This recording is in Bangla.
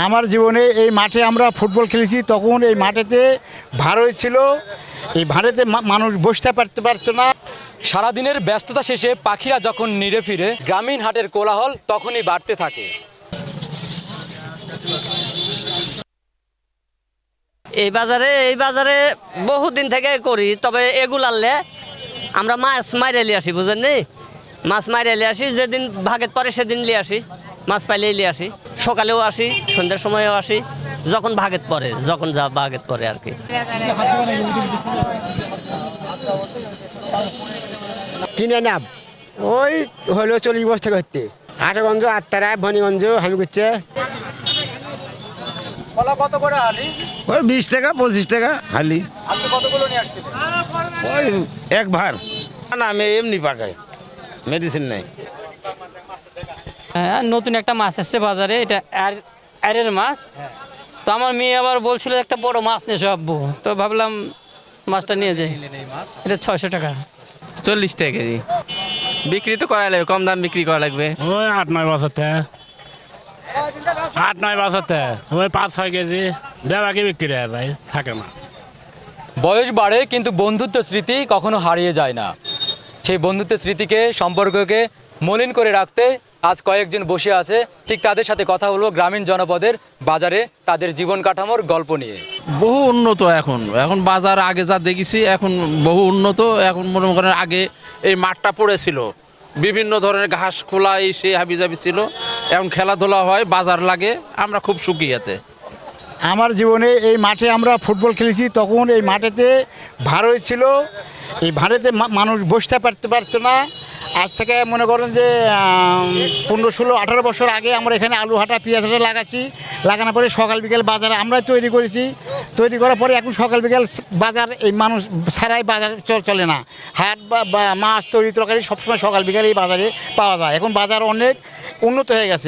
আমার জীবনে এই মাঠে আমরা ফুটবল খেলেছি, তখন এই মাঠেতে ভাড় হয়েছিল, এই ভাড়েতে মানুষ বসতে পারতো না। সারাদিনের ব্যস্ততা শেষে পাখিরা যখন নিড়ে ফিরে গ্রামীণ হাটের কোলাহল তখনই বাড়তে থাকে। এই বাজারে বহুদিন থেকে করি, তবে এগুলালে আমরা মাছ মাইরে লিয়ে আসি, বুঝেন নি? মাছ মাইরে লিয়ে আসি, যেদিন ভাগেত পরে সেদিন লিয়ে আসি, মাছ পাইলেই লিয়ে আসি। সকালেও আসি, সন্ধ্যার সময়ও আসি, যখন ভাগেত পরে, যখন যা ভাগেত পরে আর কি। কিনে নাম ওই হলো 40 বস্তা করতে, আটাগঞ্জ, আত্মারা, ভনীগঞ্জ, হামি করছে। কত করে হালি? ওই 20 টাকা 25 টাকা হালি। আজকে কতগুলো নিয়ে আসছিলেন? ওই এক ভার না, আমি এমনি পাকাই, মেডিসিন নাই। হ্যাঁ, নতুন একটা মাছ এসছে বাজারে, এটা আরের মাছ। তো আমার মেয়ে আবার বলছিল একটা বড় মাছ নিয়ে এসো আব্বু, তো ভাবলাম মাছটা নিয়ে যাই। এটা 600 টাকা। 40 টাকা কেজি বিক্রি তো করা লাগবে, কম দাম বিক্রি করা লাগবে। ওই 8-9 বছর থেকে 8-9 বছর থেকে ওই 5-6 কেজি দেওয়াকে বিক্রি হয়ে যায়, থাকে না। বয়স বাড়ে কিন্তু বন্ধুত্ব স্মৃতি কখনো হারিয়ে যায় না। সেই বন্ধুত্বের স্মৃতিকে, সম্পর্ককে মলিন করে রাখতে আজ কয়েকজন বসে আছে, ঠিক তাদের সাথে কথা বলবো গ্রামীণ জনপদের বাজারে তাদের জীবন কাঠামোর গল্প নিয়ে। বহু উন্নত এখন এখন বাজার আগে যা দেখেছি এখন বহু উন্নত। এখন মনে করেন আগে এই মাঠটা পড়েছিল, বিভিন্ন ধরনের ঘাস খোলা এই সেই হাবিজাবি ছিল, এখন খেলাধুলা হয়, বাজার লাগে, আমরা খুব সুখী এতে। আমার জীবনে এই মাঠে আমরা ফুটবল খেলেছি, তখন এই মাঠেতে ভাড় হয়েছিল, এই ভাড়েতে মানুষ বসতে পারতো না। আজ থেকে মনে করেন যে 15-16-18 বছর আগে আমরা এখানে আলু হাঁটা, পেঁয়াজ হাঁটা লাগাচ্ছি। লাগানোর পরে সকাল বিকেল বাজার আমরাই তৈরি করেছি। তৈরি করার পরে এখন সকাল বিকেল বাজার এই মানুষ ছাড়াই বাজার চলে না। হাট বা মাছ, তরি তরকারি সবসময় সকাল বিকেল এই বাজারে পাওয়া যায়। এখন বাজার অনেক উন্নত হয়ে গেছে।